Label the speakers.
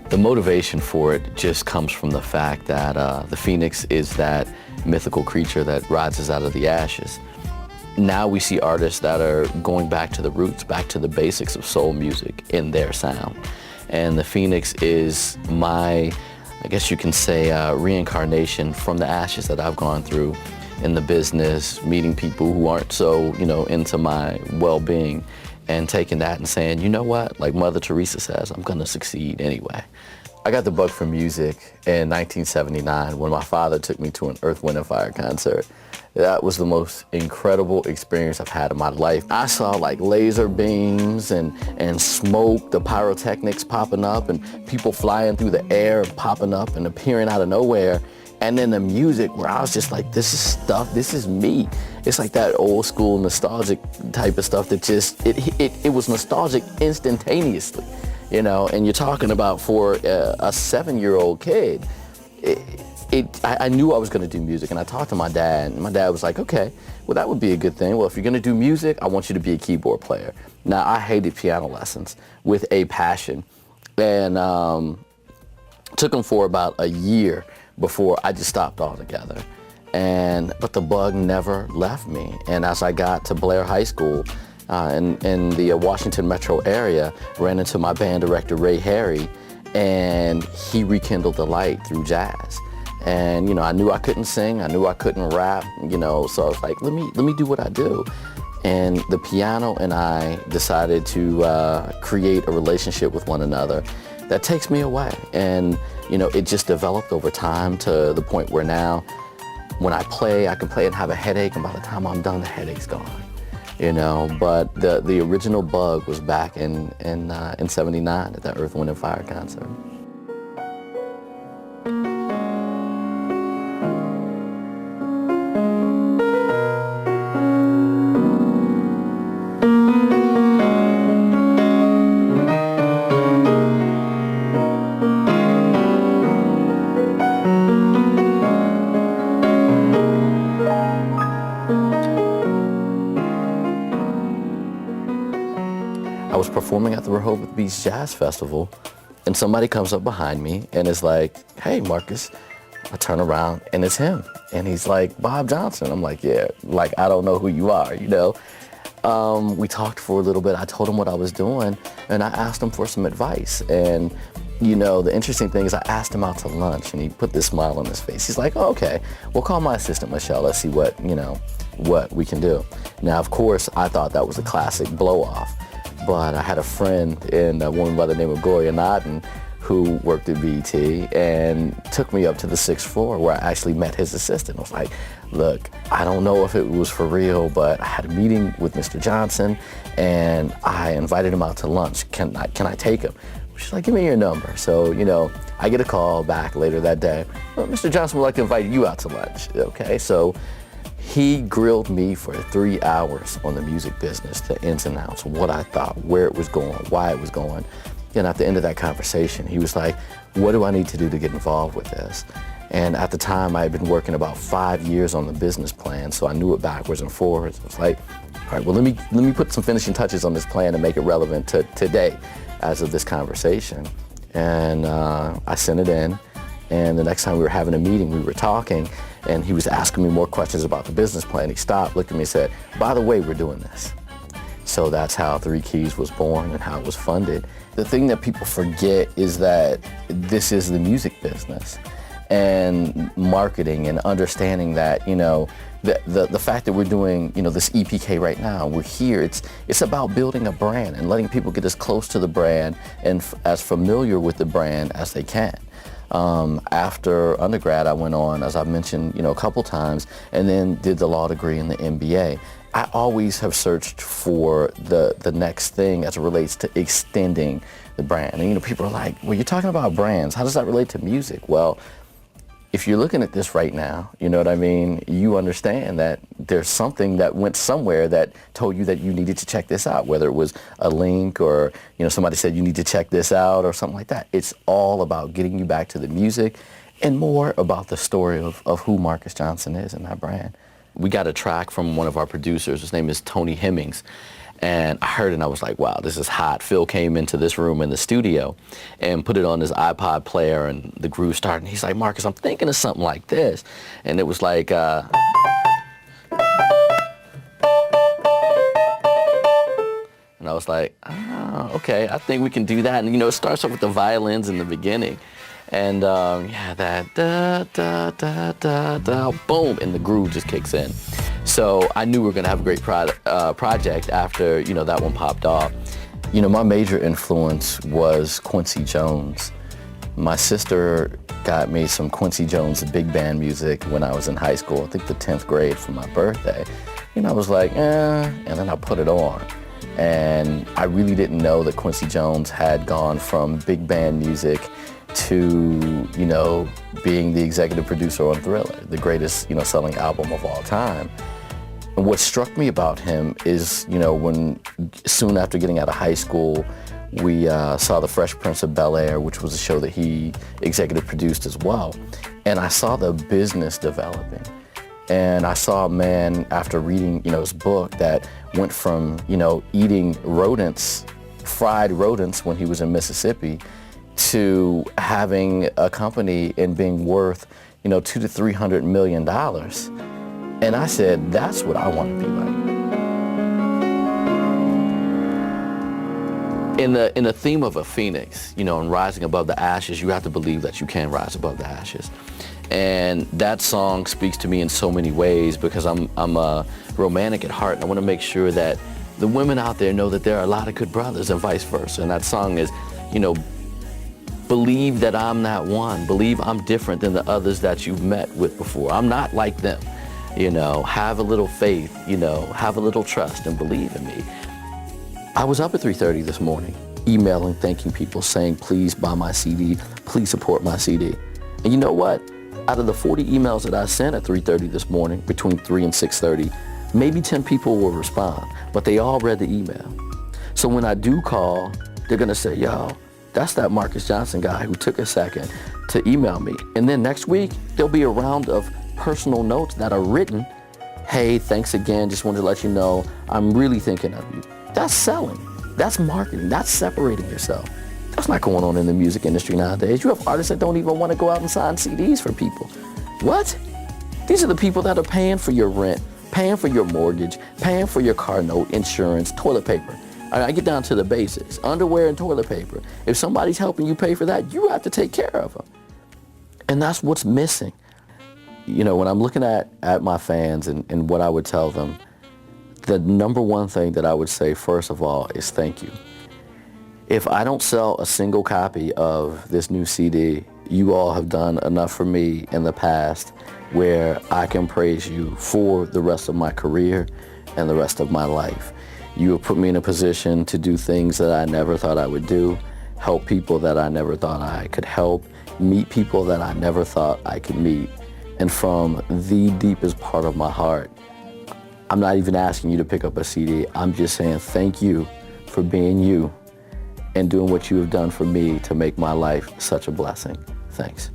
Speaker 1: The motivation for it just comes from the fact that the Phoenix is that mythical creature that rises out of the ashes. Now we see artists that are going back to the roots, back to the basics of soul music in their sound. And the Phoenix is my, I guess you can say, reincarnation from the ashes that I've gone through in the business, meeting people who aren't so, into my well-being, and taking that and saying, you know what, like Mother Teresa says, I'm gonna succeed anyway. I got the bug for music in 1979 when my father took me to an Earth, Wind & Fire concert. That was the most incredible experience I've had in my life. I saw like laser beams and smoke, the pyrotechnics popping up, and people flying through the air and popping up and appearing out of nowhere. And then the music where I was just like, this is stuff, this is me. It's like that old school nostalgic type of stuff that just, it was nostalgic instantaneously, and you're talking about for a 7-year-old kid. I knew I was gonna do music, and I talked to my dad, and my dad was like, okay, well that would be a good thing. Well, if you're gonna do music, I want you to be a keyboard player. Now, I hated piano lessons with a passion, and took them for about a year before I just stopped altogether. But the bug never left me. And as I got to Blair High School in the Washington metro area, ran into my band director, Ray Harry, and he rekindled the light through jazz. And I knew I couldn't sing, I knew I couldn't rap, so I was like, let me do what I do. And the piano and I decided to create a relationship with one another that takes me away. And it just developed over time to the point where now when I play, I can play and have a headache, and by the time I'm done, the headache's gone. But the original bug was back in 79 at that Earth, Wind & Fire concert. I was performing at the Rehoboth Beach Jazz Festival, and somebody comes up behind me and is like, hey, Marcus. I turn around and it's him. And he's like, Bob Johnson. I'm like, yeah, like, I don't know who you are, We talked for a little bit. I told him what I was doing, and I asked him for some advice. And, the interesting thing is I asked him out to lunch, and he put this smile on his face. He's like, oh, okay, we'll call my assistant, Michelle. Let's see what we can do. Now, of course, I thought that was a classic blow-off. But I had a friend in a woman by the name of Gloria Nodden who worked at BET and took me up to the 6th floor where I actually met his assistant. I was like, look, I don't know if it was for real, but I had a meeting with Mr. Johnson and I invited him out to lunch. Can I take him? She's like, give me your number. So, I get a call back later that day. Well, Mr. Johnson would like to invite you out to lunch. Okay, so he grilled me for 3 hours on the music business, the ins and outs, what I thought, where it was going, why it was going. And at the end of that conversation, he was like, what do I need to do to get involved with this? And at the time, I had been working about 5 years on the business plan, so I knew it backwards and forwards. I was like, all right, well, let me put some finishing touches on this plan and make it relevant to today as of this conversation. And I sent it in, and the next time we were having a meeting, we were talking, and he was asking me more questions about the business plan. He stopped, looked at me and said, by the way, we're doing this. So that's how Three Keys was born and how it was funded. The thing that people forget is that this is the music business, and marketing and understanding that, the fact that we're doing, this EPK right now, we're here, it's about building a brand and letting people get as close to the brand and as familiar with the brand as they can. After undergrad, I went on, as I've mentioned, a couple times, and then did the law degree and the MBA. I always have searched for the next thing as it relates to extending the brand. And, people are like, well, you're talking about brands. How does that relate to music? Well, if you're looking at this right now, you know what I mean, you understand that there's something that went somewhere that told you that you needed to check this out, whether it was a link or, you know, somebody said you need to check this out or something like that. It's all about getting you back to the music and more about the story of who Marcus Johnson is and that brand. We got a track from one of our producers. His name is Tony Hemmings. And I heard it and I was like, wow, this is hot. Phil came into this room in the studio and put it on his iPod player and the groove started. And he's like, Marcus, I'm thinking of something like this. And it was like, and I was like, oh, okay, I think we can do that. And, you know, it starts off with the violins in the beginning. And, yeah, that da-da-da-da-da, boom, and the groove just kicks in. So I knew we were going to have a great project after, you know, that one popped off. You know, my major influence was Quincy Jones. My sister got me some Quincy Jones big band music when I was in high school, I think the 10th grade for my birthday. And I was like, and then I put it on. And I really didn't know that Quincy Jones had gone from big band music to, you know, being the executive producer on Thriller, the greatest, you know, selling album of all time. And what struck me about him is, you know, when soon after getting out of high school, we saw The Fresh Prince of Bel-Air, which was a show that he executive produced as well. And I saw the business developing. And I saw a man, after reading, you know, his book, that went from, you know, eating rodents, fried rodents when he was in Mississippi, to having a company and being worth, you know, $200 to $300 million. And I said, that's what I want to be like. In the theme of a phoenix, you know, and rising above the ashes, you have to believe that you can rise above the ashes. And that song speaks to me in so many ways because I'm a romantic at heart. I want to make sure that the women out there know that there are a lot of good brothers and vice versa. And that song is, you know, believe that I'm that one. Believe I'm different than the others that you've met with before. I'm not like them. You know, have a little faith, you know, have a little trust and believe in me. I was up at 3:30 this morning, emailing, thanking people, saying, please buy my CD, please support my CD. And you know what? Out of the 40 emails that I sent at 3:30 this morning, between 3 and 6:30, maybe 10 people will respond, but they all read the email. So when I do call, they're gonna say, yo, that's that Marcus Johnson guy who took a second to email me. And then next week, there'll be a round of personal notes that are written. Hey, thanks again, just wanted to let you know, I'm really thinking of you. That's selling, that's marketing, that's separating yourself. That's not going on in the music industry nowadays. You have artists that don't even want to go out and sign CDs for people. What? These are the people that are paying for your rent, paying for your mortgage, paying for your car note, insurance, toilet paper. I get down to the basics, underwear and toilet paper. If somebody's helping you pay for that, you have to take care of them. And that's what's missing. You know, when I'm looking at my fans and what I would tell them, the number one thing that I would say, first of all, is thank you. If I don't sell a single copy of this new CD, you all have done enough for me in the past where I can praise you for the rest of my career and the rest of my life. You have put me in a position to do things that I never thought I would do, help people that I never thought I could help, meet people that I never thought I could meet. And from the deepest part of my heart, I'm not even asking you to pick up a CD. I'm just saying thank you for being you and doing what you have done for me to make my life such a blessing. Thanks.